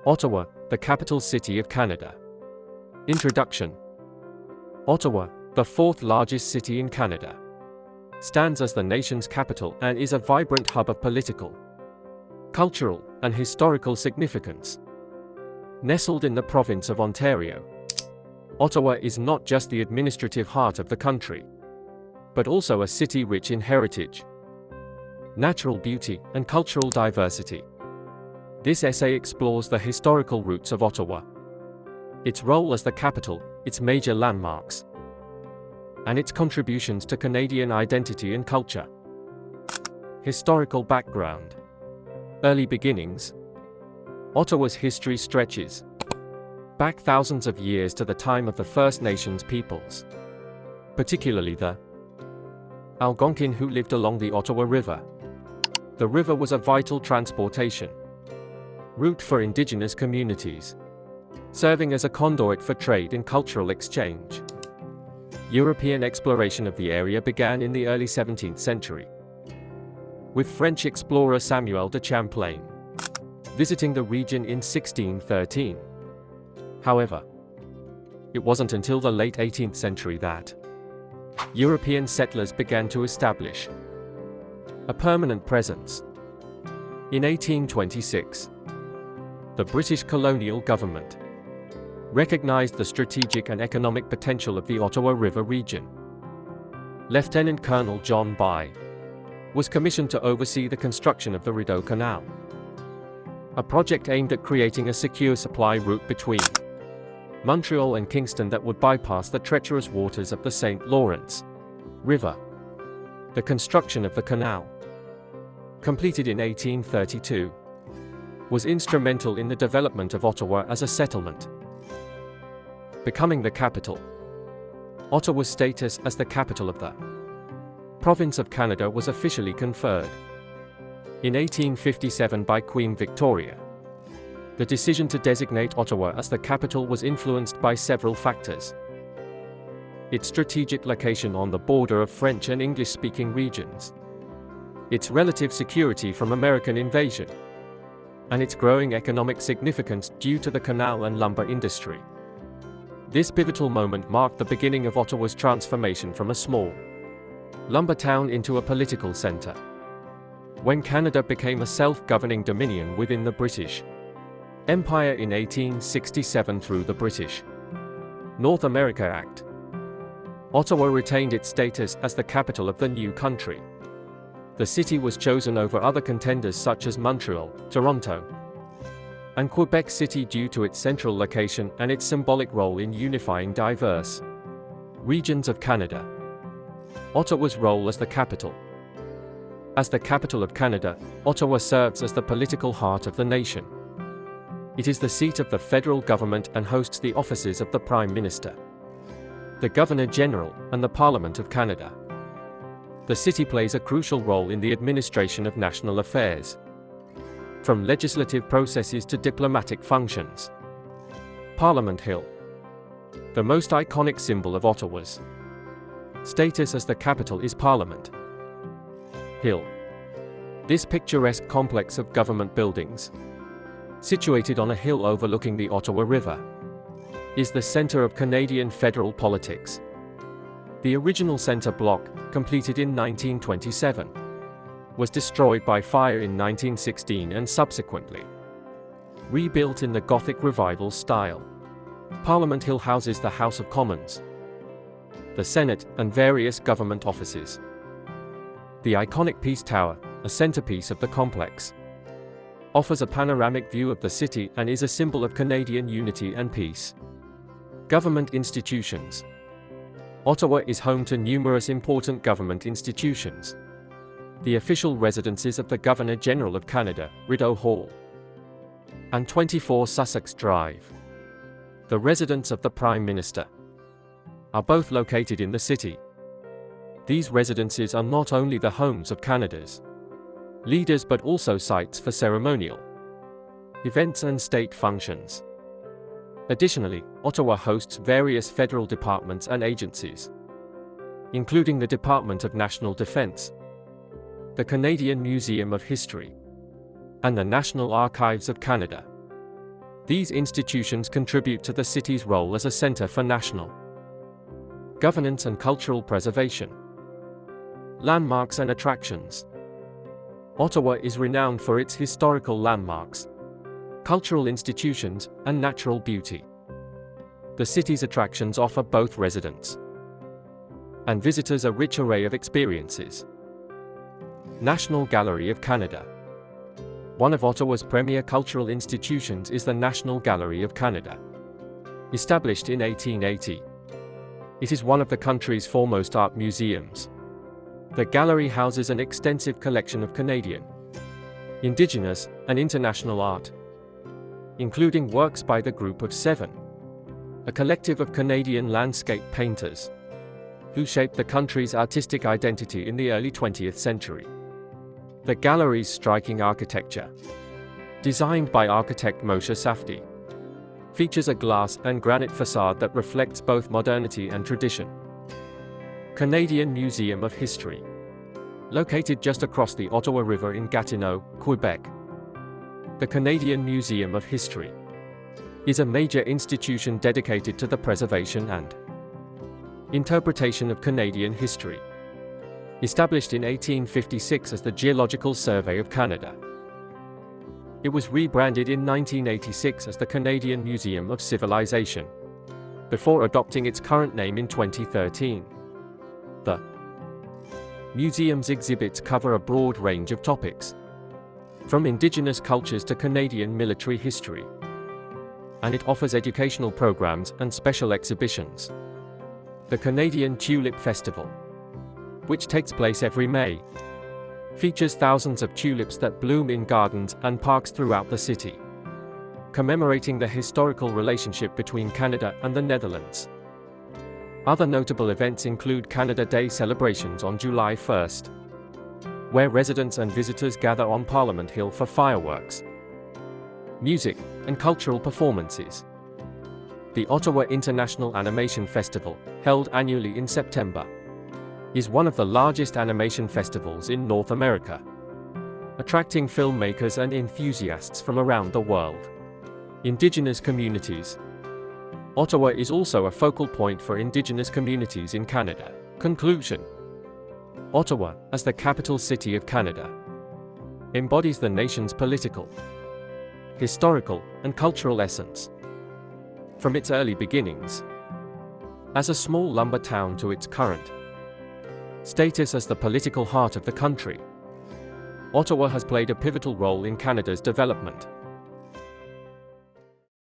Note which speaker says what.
Speaker 1: Ottawa, the capital city of Canada. Introduction. Ottawa, the fourth largest city in Canada, stands as the nation's capital and is a vibrant hub of political, cultural, and historical significance. Nestled in the province of Ontario, Ottawa is not just the administrative heart of the country, but also a city rich in heritage, natural beauty, and cultural diversity. This essay explores the historical roots of Ottawa, its role as the capital, its major landmarks, and its contributions to Canadian identity and culture. Historical background. Early beginnings. Ottawa's history stretches back thousands of years to the time of the First Nations peoples, particularly the Algonquin who lived along the Ottawa River. The river was a vital transportation route for Indigenous communities, serving as a conduit for trade and cultural exchange. European exploration of the area began in the early 17th century, with French explorer Samuel de Champlain visiting the region in 1613. However, it wasn't until the late 18th century that European settlers began to establish a permanent presence. In 1826, the British colonial government recognized the strategic and economic potential of the Ottawa River region. Lieutenant Colonel John By was commissioned to oversee the construction of the Rideau Canal, a project aimed at creating a secure supply route between Montreal and Kingston that would bypass the treacherous waters of the St. Lawrence River. The construction of the canal, completed in 1832, was instrumental in the development of Ottawa as a settlement. Becoming the capital, Ottawa's status as the capital of the province of Canada was officially conferred in 1857 by Queen Victoria. The decision to designate Ottawa as the capital was influenced by several factors: its strategic location on the border of French and English-speaking regions, its relative security from American invasion, and its growing economic significance due to the canal and lumber industry. This pivotal moment marked the beginning of Ottawa's transformation from a small lumber town into a political centre, when Canada became a self-governing dominion within the British Empire in 1867 through the British North America Act. Ottawa retained its status as the capital of the new country. The city was chosen over other contenders such as Montreal, Toronto, and Quebec City due to its central location and its symbolic role in unifying diverse regions of Canada. Ottawa's role as the capital. As the capital of Canada, Ottawa serves as the political heart of the nation. It is the seat of the federal government and hosts the offices of the Prime Minister, the Governor-General, and the Parliament of Canada. The city plays a crucial role in the administration of national affairs, from legislative processes to diplomatic functions. Parliament Hill, the most iconic symbol of Ottawa's status as the capital, is Parliament Hill. This picturesque complex of government buildings, situated on a hill overlooking the Ottawa River, is the center of Canadian federal politics. The original center block, completed in 1927, was destroyed by fire in 1916 and subsequently rebuilt in the Gothic Revival style. Parliament Hill houses the House of Commons, the Senate, and various government offices. The iconic Peace Tower, a centerpiece of the complex, offers a panoramic view of the city and is a symbol of Canadian unity and peace. Government institutions. Ottawa is home to numerous important government institutions. The official residences of the Governor-General of Canada, Rideau Hall, and 24 Sussex Drive, the residence of the Prime Minister, are both located in the city. These residences are not only the homes of Canada's leaders but also sites for ceremonial events and state functions. Additionally, Ottawa hosts various federal departments and agencies, including the Department of National Defence, the Canadian Museum of History, and the National Archives of Canada. These institutions contribute to the city's role as a center for national governance and cultural preservation. Landmarks and attractions. Ottawa is renowned for its historical landmarks, cultural institutions, and natural beauty. The city's attractions offer both residents and visitors a rich array of experiences. National Gallery of Canada. One of Ottawa's premier cultural institutions is the National Gallery of Canada. Established in 1880, it is one of the country's foremost art museums. The gallery houses an extensive collection of Canadian, Indigenous, and international art, including works by the Group of Seven, a collective of Canadian landscape painters who shaped the country's artistic identity in the early 20th century. The gallery's striking architecture, designed by architect Moshe Safdie, features a glass and granite facade that reflects both modernity and tradition. Canadian Museum of History. Located just across the Ottawa River in Gatineau, Quebec, the Canadian Museum of History is a major institution dedicated to the preservation and interpretation of Canadian history. Established in 1856 as the Geological Survey of Canada, it was rebranded in 1986 as the Canadian Museum of Civilization, before adopting its current name in 2013. The museum's exhibits cover a broad range of topics, from Indigenous cultures to Canadian military history, and it offers educational programs and special exhibitions. The Canadian Tulip Festival, which takes place every May, features thousands of tulips that bloom in gardens and parks throughout the city, commemorating the historical relationship between Canada and the Netherlands. Other notable events include Canada Day celebrations on July 1st, where residents and visitors gather on Parliament Hill for fireworks, music, and cultural performances. The Ottawa International Animation Festival, held annually in September, is one of the largest animation festivals in North America, attracting filmmakers and enthusiasts from around the world. Indigenous communities. Ottawa is also a focal point for Indigenous communities in Canada. Conclusion. Ottawa, as the capital city of Canada, embodies the nation's political, historical, and cultural essence. From its early beginnings as a small lumber town to its current status as the political heart of the country, Ottawa has played a pivotal role in Canada's development.